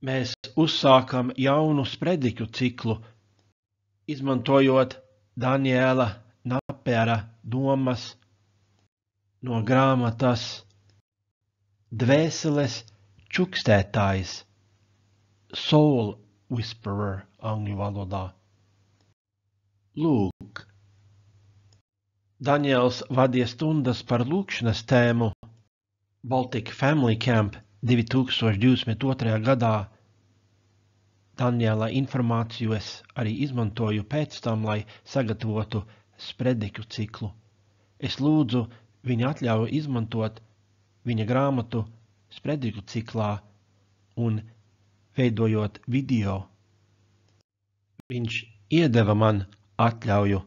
Mēs uzsākam jaunu sprediķu ciklu, izmantojot Daniela Napera domas no grāmatas Dvēseles čukstētājs, Soul Whisperer angļu valodā. Lūk. Daniels vadīja stundas par lūkšanas tēmu Baltic Family Camp 2022. gadā. Daniela informāciju es arī izmantoju pēc tam, lai sagatavotu sprediķu ciklu. Es lūdzu viņa atļauju izmantot viņa grāmatu sprediķu ciklā un veidojot video. Viņš iedeva man atļauju.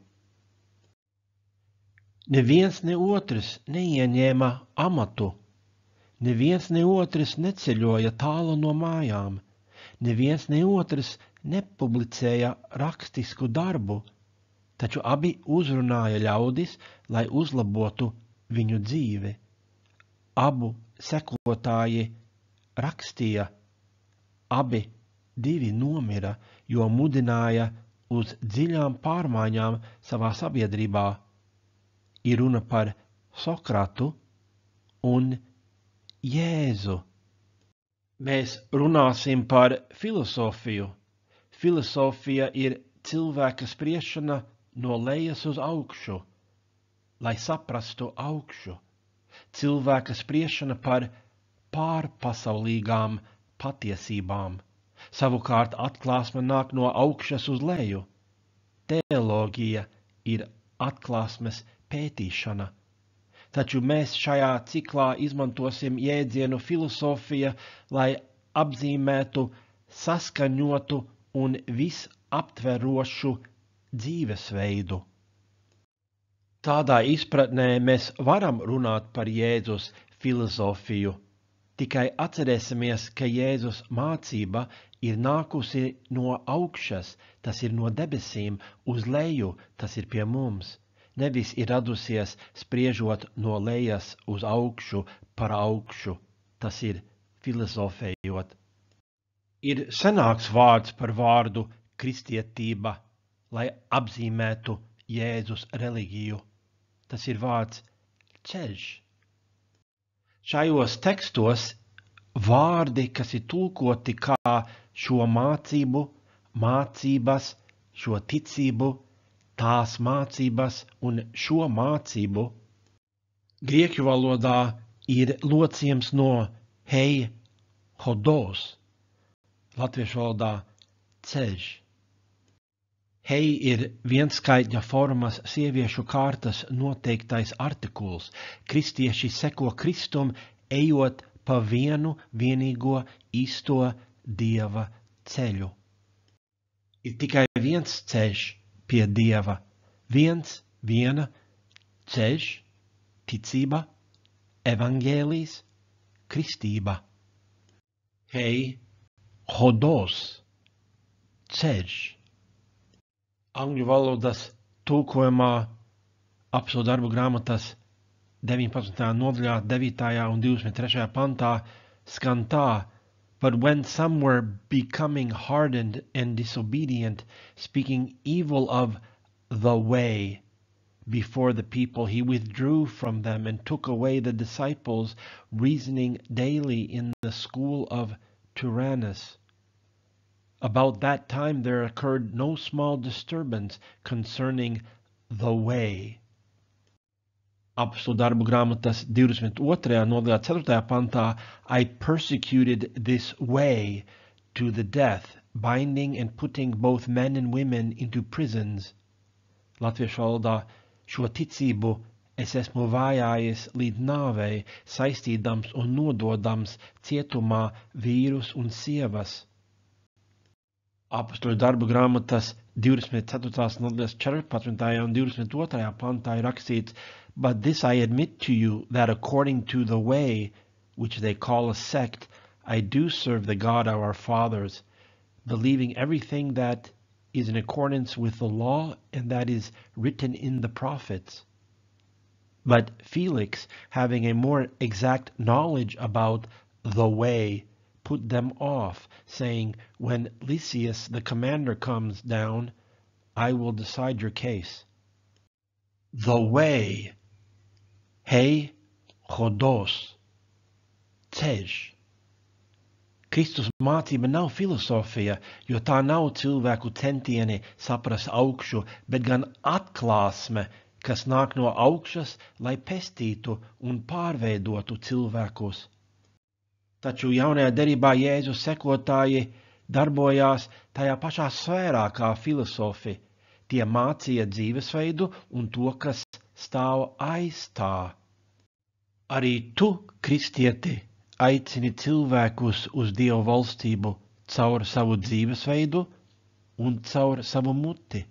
Neviens ne otrs neieņēma amatu, neviens ne otrs neceļoja tālu no mājām, neviens ne otrs nepublicēja rakstisku darbu, taču abi uzrunāja ļaudis, lai uzlabotu viņu dzīvi. Abu sekotāji rakstīja, abi divi nomira, jo mudināja uz dziļām pārmaiņām savā sabiedrībā. Ir runa par Sokratu un Jēzu. Mēs runāsim par filosofiju. Filosofija ir cilvēka spriešana no lejas uz augšu, lai saprastu augšu. Cilvēka spriešana par pārpasaulīgām patiesībām. Savukārt atklāsme nāk no augšas uz leju. Teoloģija ir atklāsmes pētīšana. Taču mēs šajā ciklā izmantosim jēdzienu filosofija, lai apzīmētu saskaņotu un visaptverošu dzīvesveidu. Tādā izpratnē mēs varam runāt par Jēzus filozofiju. Tikai atcerēsimies, ka Jēzus mācība ir nākusi no augšas, tas ir no debesīm, uz leju, tas ir pie mums. Nevis ir radusies spriežot no lejas uz augšu par augšu, tas ir filozofējot. Ir senāks vārds par vārdu kristietība, lai apzīmētu Jēzus reliģiju. Tas ir vārds ceļš. Šajos tekstos vārdi, kas ir tulkoti kā šo mācību, mācības, šo ticību, tās mācības un šo mācību, grieķu valodā ir locījums no hei hodos, latviešu valodā ceļš. Hei ir vienskaitļa formas sieviešu kārtas noteiktais artikuls. Kristieši seko Kristum, ejot pa vienu vienīgo īsto Dieva ceļu. Ir tikai viens ceļš pie Dieva, viena ceļš, ticība, evaņģēlijs, kristība. Hei hodos, ceļš. Angļu valodas tulkojumā apostolu darbu grāmatas 19. nodaļā, 9. un 23. pantā skan tā: But when some were becoming hardened and disobedient, speaking evil of the way before the people, he withdrew from them and took away the disciples, reasoning daily in the school of Tyrannus. About that time there occurred no small disturbance concerning the way. Apostolu darbu grāmatas 22. nodaļā 4. pantā I persecuted this way to the death, binding and putting both men and women into prisons. Latviešu valodā šo ticību es esmu vajājis līdz nāvei, saistīdams un nododams cietumā vīrus un sievas. Apostolu darbu grāmatas 24. nodaļas 14. un 22. pantā ir rakstīts: But this I admit to you, that according to the way, which they call a sect, I do serve the God of our fathers, believing everything that is in accordance with the law and that is written in the prophets. But Felix, having a more exact knowledge about the way, put them off, saying, "When Lysias the commander comes down, I will decide your case." The way. Hei hodos. Ceļš. Kristus mācība nav filosofija, jo tā nav cilvēku centieni saprast augšu, bet gan atklāsme, kas nāk no augšas, lai pestītu un pārveidotu cilvēkus. Taču jaunajā derībā Jēzus sekotāji darbojās tajā pašā sfērā kā filosofi. Tie mācīja dzīvesveidu un to, kas stāv aiz tā. Arī tu, kristieti, aicini cilvēkus uz Dievu valstību caur savu dzīvesveidu un caur savu muti.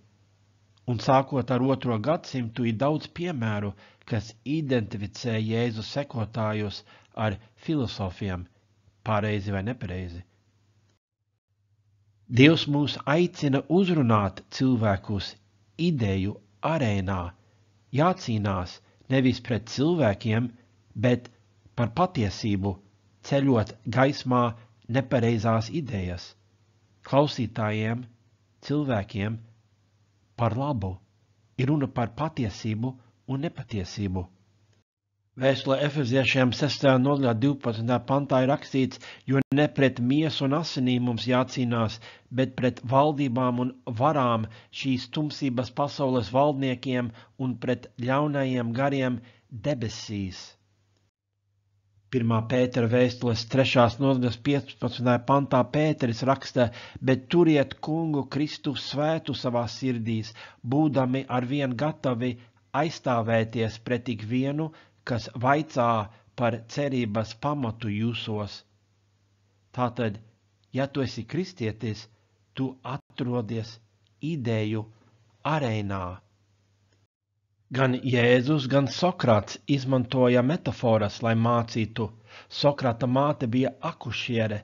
Un sākot ar 2. gadsimtu ir daudz piemēru, kas identificē Jēzus sekotājus ar filosofiem, pareizi vai nepareizi. Dievs mūs aicina uzrunāt cilvēkus ideju arēnā, jācīnās nevis pret cilvēkiem, bet par patiesību, ceļot gaismā nepareizās idejas, klausītājiem, cilvēkiem par labu, ir runa par patiesību un nepatiesību. Vēstulē Efeziešiem 6. nodaļā 12. pantā ir rakstīts, jo ne pret miesu un asinīm mums jācīnās, bet pret valdībām un varām, šīs tumsības pasaules valdniekiem un pret ļaunajiem gariem debesīs. 1. Pētera vēstules 3. nodaļas 15. pantā Pēteris raksta, bet turiet kungu Kristu svētu savā sirdīs, būdami arvien gatavi aizstāvēties pret ikvienu, kas vaicā par cerības pamatu jūsos. Tātad, ja tu esi kristietis, tu atrodies ideju arēnā. Gan Jēzus, gan Sokrats izmantoja metaforas, lai mācītu. Sokrata māte bija akušiere,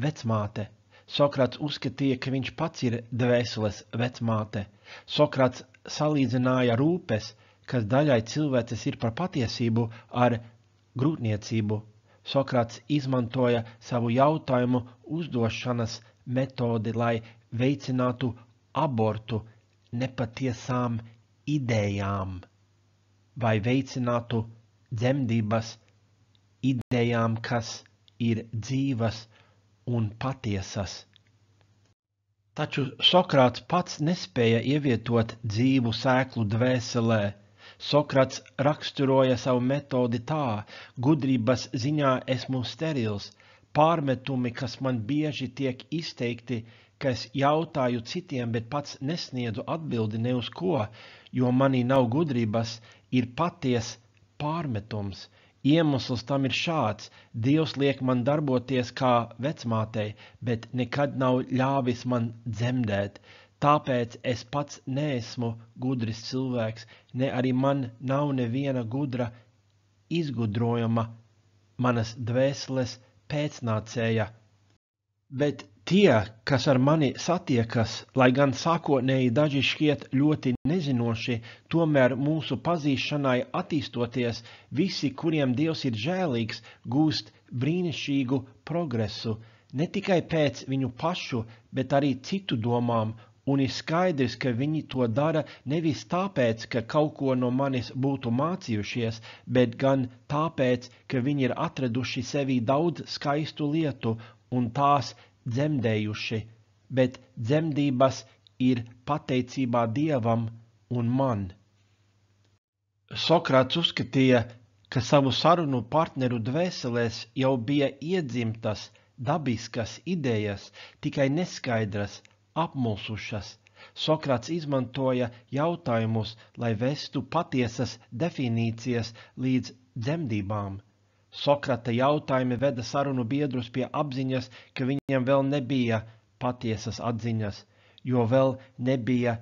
vecmāte. Sokrats uzskatīja, ka viņš pats ir dvēseles vecmāte. Sokrats salīdzināja rūpes, kas daļai cilvēces ir par patiesību, ar grūtniecību. Sokrats izmantoja savu jautājumu uzdošanas metodi, lai veicinātu abortu nepatiesām idejām vai veicinātu dzemdības idejām, kas ir dzīvas un patiesas. Taču Sokrats pats nespēja ievietot dzīvu sēklu dvēselē. Sokrats raksturoja savu metodi tā: gudrības ziņā esmu sterils, pārmetumi, kas man bieži tiek izteikti, ka es jautāju citiem, bet pats nesniedzu atbildi ne uz ko, jo manī nav gudrības, ir paties pārmetums. Iemesls tam ir šāds: Dievs liek man darboties kā vecmātei, bet nekad nav ļāvis man dzemdēt. Tāpēc es pats neesmu gudrs cilvēks, ne arī man nav neviena gudra izgudrojuma manas dvēseles pēcnācēja. Bet tie, kas ar mani satiekas, lai gan sākotnēji daži šķiet ļoti nezinoši, tomēr mūsu pazīšanai attīstoties, visi, kuriem Dievs ir žēlīgs, gūst brīnišķīgu progresu, ne tikai pēc viņu pašu, bet arī citu domām, un ir skaidrs, ka viņi to dara nevis tāpēc, ka kaut ko no manis būtu mācījušies, bet gan tāpēc, ka viņi ir atraduši sevī daudz skaistu lietu un tās dzemdējuši, bet dzemdības ir pateicībā Dievam un man. Sokrats uzskatīja, ka savu sarunu partneru dvēselēs jau bija iedzimtas, dabiskas idejas, tikai neskaidras, apmulsušas. Sokrats izmantoja jautājumus, lai vestu patiesas definīcijas līdz dzemdībām. Sokrata jautājumi veda sarunu biedrus pie apziņas, ka viņiem vēl nebija patiesas atziņas, jo vēl nebija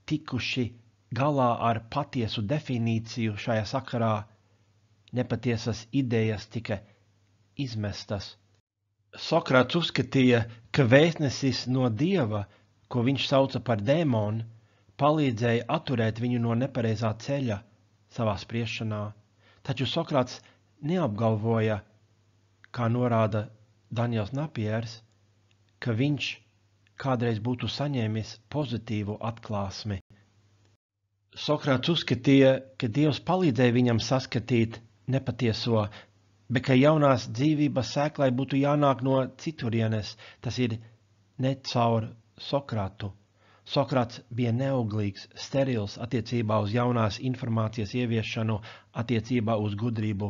tikuši galā ar patiesu definīciju šajā sakarā. Nepatiesas idejas tika izmestas. Sokrats uzskatīja, ka vēstnesis no Dieva, ko viņš sauca par dēmonu, palīdzēja atturēt viņu no nepareizā ceļa savā spriešanā. Taču Sokrats neapgalvoja, kā norāda Daniels Napiers, ka viņš kādreiz būtu saņēmis pozitīvu atklāsmi. Sokrats uzskatīja, ka Dievs palīdzēja viņam saskatīt nepatieso, bet ka jaunās dzīvības sēklai būtu jānāk no citurienes, tas ir ne caur Sokratu. Sokrats bija neauglīgs, sterils attiecībā uz jaunās informācijas ieviešanu, attiecībā uz gudrību,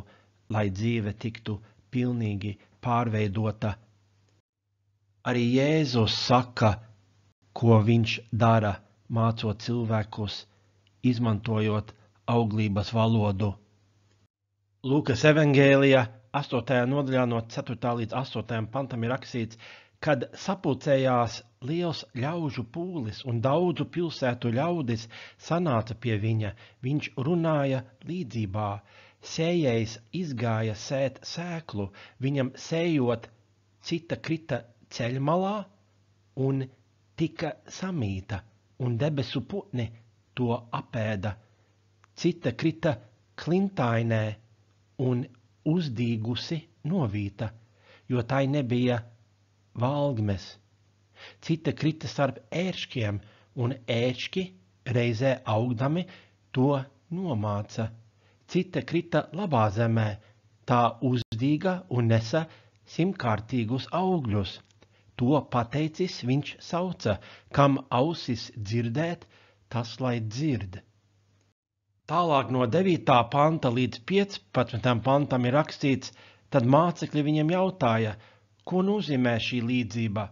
lai dzīve tiktu pilnīgi pārveidota. Arī Jēzus saka, ko viņš dara, mācot cilvēkus, izmantojot auglības valodu. Lūkas evangēlijā 8. nodaļā no 4. līdz 8. pantam ir rakstīts, kad sapulcējās liels ļaužu pūlis un daudzu pilsētu ļaudis sanāca pie viņa, viņš runāja līdzībā. Sējējs izgāja sēt sēklu, viņam sējot, cita krita ceļmalā un tika samīta, un debesu putni to apēda. Cita krita klintainē un uzdīgusi novīta, jo tai nebija valgmes. Cita krita starp ērškiem, un ērški reizē augdami to nomāca. Cita krita labā zemē, tā uzdīga un nesa 100-kārtīgus augļus. To pateicis viņš sauca, kam ausis dzirdēt, tas lai dzird. Tālāk no 9. panta līdz 15. pantam ir rakstīts, tad mācekļi viņam jautāja, ko nozīmē šī līdzība.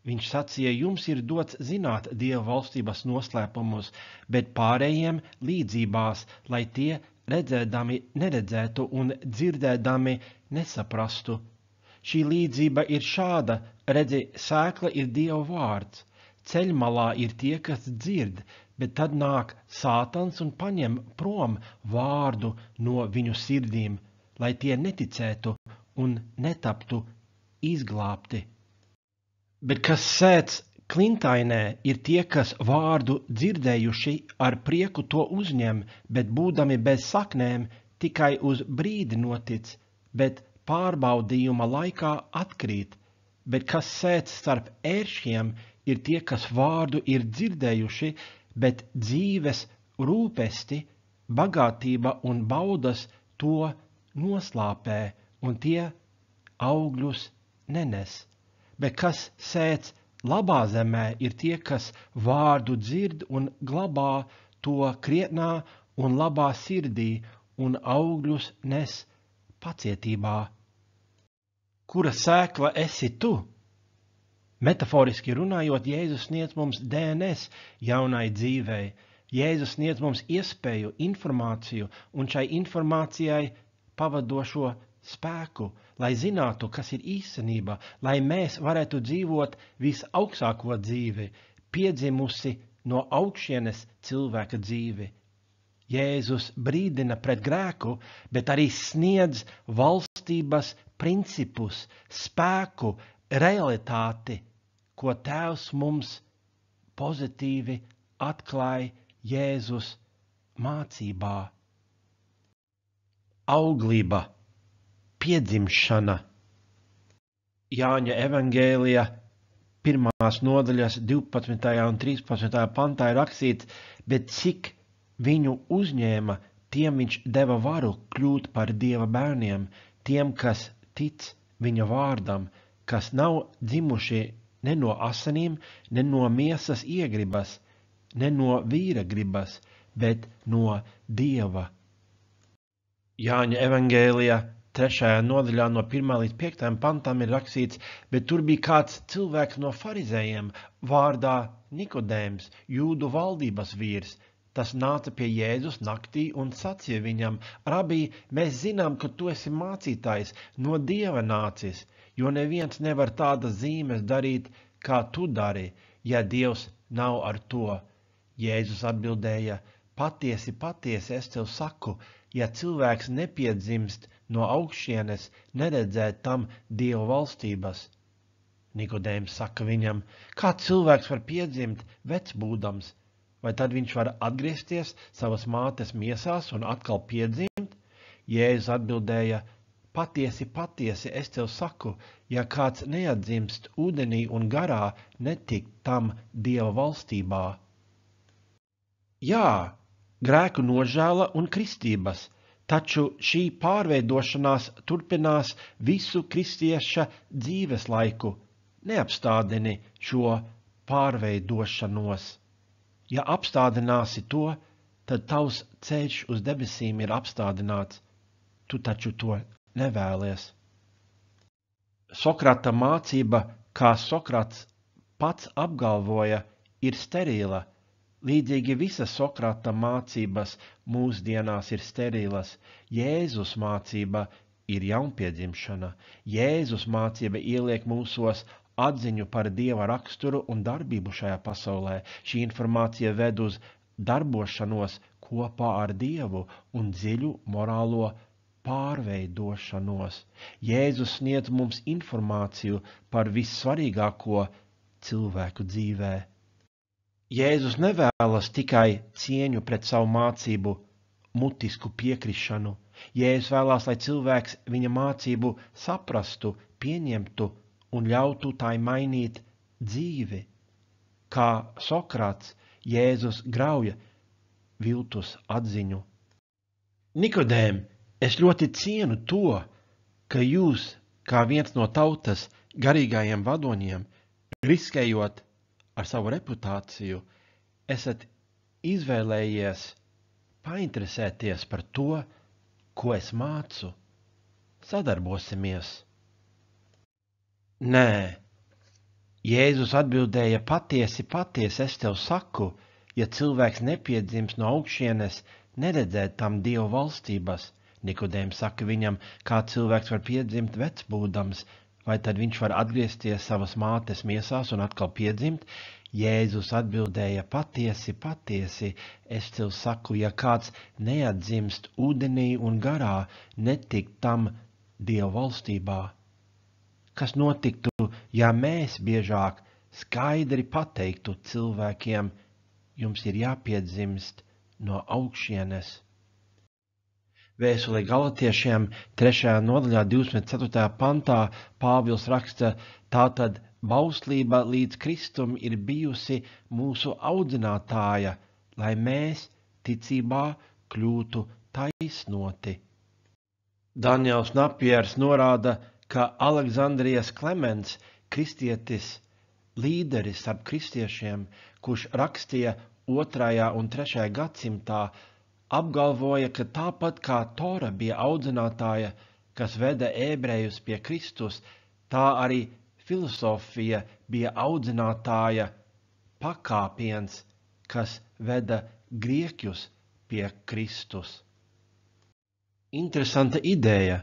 Viņš sacīja, jums ir dots zināt Dieva valstības noslēpumus, bet pārējiem līdzībās, lai tie redzēdami neredzētu un dzirdēdami nesaprastu. Šī līdzība ir šāda, redzi, sēkla ir Dieva vārds. Ceļmalā ir tie, kas dzird, bet tad nāk Sātans un paņem prom vārdu no viņu sirdīm, lai tie neticētu un netaptu izglābti. Bet kas sēts klintainē, ir tie, kas vārdu dzirdējuši ar prieku to uzņem, bet būdami bez saknēm tikai uz brīdi notic, bet pārbaudījuma laikā atkrīt. Bet kas sēts starp ēršiem, ir tie, kas vārdu ir dzirdējuši, bet dzīves rūpesti, bagātība un baudas to noslāpē, un tie augļus nenes. Bet kas sēts labā zemē, ir tie, kas vārdu dzird un glabā to krietnā un labā sirdī, un augļus nes pacietībā. Kura sēkla esi tu? Metaforiski runājot, Jēzus sniedz mums DNS jaunai dzīvei. Jēzus sniedz mums iespēju, informāciju un šai informācijai pavadošo spēku, lai zinātu, kas ir īstenība, lai mēs varētu dzīvot visaugstāko dzīvi, piedzimusi no augšienes cilvēka dzīvi. Jēzus brīdina pret grēku, bet arī sniedz valstības principus, spēku, realitāti, ko Tēvs mums pozitīvi atklāja Jēzus mācībā. Auglība, piedzimšana. Jāņa evangēlijā 1. nodaļas 12. un 13. pantā ir rakstīts, bet cik viņu uzņēma, tiem viņš deva varu kļūt par Dieva bērniem, tiem, kas tic viņa vārdam, kas nav dzimuši ne no asinīm, ne no miesas iegribas, ne no vīra gribas, bet no Dieva. Jāņa evangēlijā 3. nodaļā no 1. līdz 5. pantam ir rakstīts, bet tur bija kāds cilvēks no farizējiem, vārdā Nikodēms, jūdu valdības vīrs. Tas nāca pie Jēzus naktī un sacīja viņam, Rabī, mēs zinām, ka tu esi mācītājs, no Dieva nācis, jo neviens nevar tādas zīmes darīt, kā tu dari, ja Dievs nav ar to. Jēzus atbildēja, patiesi, patiesi, es tev saku, ja cilvēks nepiedzimst no augšienes, neredzēt tam Dieva valstības. Nikodēms saka viņam, kā cilvēks var piedzimt vecs būdams? Vai tad viņš var atgriezties savas mātes miesās un atkal piedzimt? Jēzus atbildēja, Patiesi, patiesi, es tev saku, ja kāds neatdzimst ūdenī un garā, netikt tam Dieva valstībā. Jā, grēku nožēla un kristības, taču šī pārveidošanās turpinās visu kristieša dzīves laiku. Neapstādini šo pārveidošanos. Ja apstādināsi to, tad tavs ceļš uz debesīm ir apstādināts. Tu taču to nevēlies. Sokrata mācība, kā Sokrats pats apgalvoja, ir sterila. Līdzīgi visas Sokrata mācības mūsdienās ir sterilas. Jēzus mācība ir jaunpiedzimšana. Jēzus mācība ieliek mūsos atziņu par Dieva raksturu un darbību šajā pasaulē. Šī informācija ved uz darbošanos kopā ar Dievu un dziļu morālo pārveidošanos. Jēzus sniedz mums informāciju par vissvarīgāko cilvēku dzīvē. Jēzus nevēlas tikai cieņu pret savu mācību, mutisku piekrišanu. Jēzus vēlās, lai cilvēks viņa mācību saprastu, pieņemtu un ļautu tai mainīt dzīvi. Kā Sokrats, Jēzus grauja viltus atziņu. Nikodēm, es ļoti cienu to, ka jūs, kā viens no tautas garīgajiem vadoņiem, riskējot ar savu reputāciju, esat izvēlējies painteresēties par to, ko es mācu. Sadarbosimies. Nē, Jēzus atbildēja, patiesi, patiesi, es tev saku, ja cilvēks nepiedzims no augšienes, neredzēt tam Dieva valstības. Nikodēms saka viņam, kā cilvēks var piedzimt vecbūdams, vai tad viņš var atgriezties savas mātes miesās un atkal piedzimt? Jēzus atbildēja, patiesi, patiesi, es tev saku, ja kāds neatdzimst ūdenī un garā, netikt tam Dieva valstībā. Kas notiktu, ja mēs biežāk skaidri pateiktu cilvēkiem, jums ir jāpiedzimst no augšienes? Vēstulē Galatiešiem 3. nodaļā 24. pantā Pāvils raksta, tātad bauslība līdz Kristum ir bijusi mūsu audzinātāja, lai mēs ticībā kļūtu taisnoti. Daniels Napiers norāda, ka Aleksandrijas Klemens, kristietis, līderis starp kristiešiem, kurš rakstīja 2. un 3. gadsimtā, apgalvoja, ka tāpat kā Tora bija audzinātāja, kas veda ebrejus pie Kristus, tā arī filosofija bija audzinātāja, pakāpiens, kas veda grieķus pie Kristus. Interesanta ideja.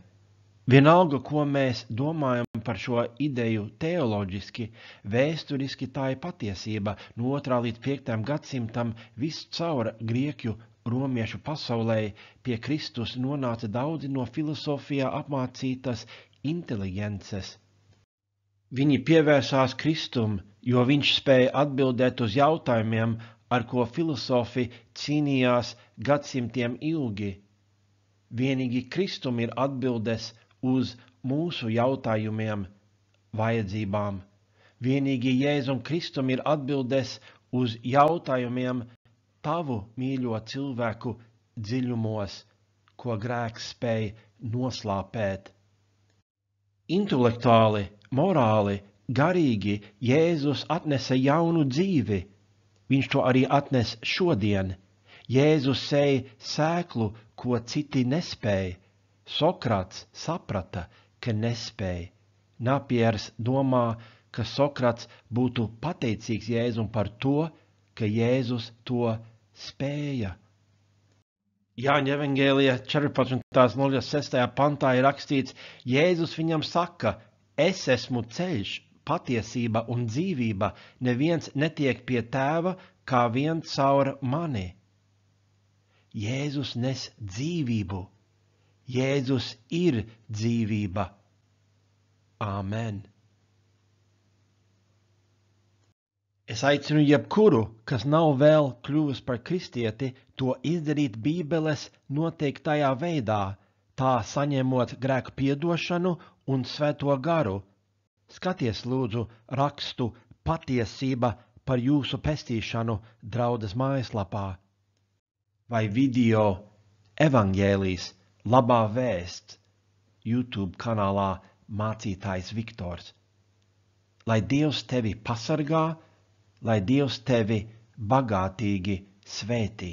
Vienalga, ko mēs domājam par šo ideju teoloģiski, vēsturiski tā ir patiesība. No 2. līdz 5. gadsimtam viscaur grieķu romiešu pasaulē pie Kristus nonāca daudzi no filosofijā apmācītas inteligences. Viņi pievērsās Kristum, jo viņš spēja atbildēt uz jautājumiem, ar ko filosofi cīnījās gadsimtiem ilgi. Vienīgi Kristum ir atbildes uz mūsu jautājumiem, vajadzībām. Vienīgi Jēzum Kristum ir atbildes uz jautājumiem tavu mīļo cilvēku dziļumos, ko grēks spēj noslāpēt. Intelektuāli, morāli, garīgi Jēzus atnesa jaunu dzīvi. Viņš to arī atnes šodien. Jēzus sēja sēklu, ko citi nespēja. Sokrats saprata, ka nespēja. Napiers domā, ka Sokrats būtu pateicīgs Jēzum par to, ka Jēzus to spēja. Jāņa evangēlijā 14.06. pantā ir rakstīts, Jēzus viņam saka, es esmu ceļš, patiesība un dzīvība, neviens netiek pie tēva, kā vien caur mani. Jēzus nes dzīvību. Jēzus ir dzīvība. Āmen. Es aicinu jebkuru, kas nav vēl kļuvis par kristieti, to izdarīt Bībeles noteiktajā veidā. tā saņemot grēku piedošanu un svēto garu. Skaties lūdzu rakstu Patiesība par jūsu pestīšanu draudzes mājaslapā vai video Evaņģēlijs labā vēsts YouTube kanālā Mācītājs Viktors. Lai Dievs tevi pasargā, lai Dievs tevi bagātīgi svētī.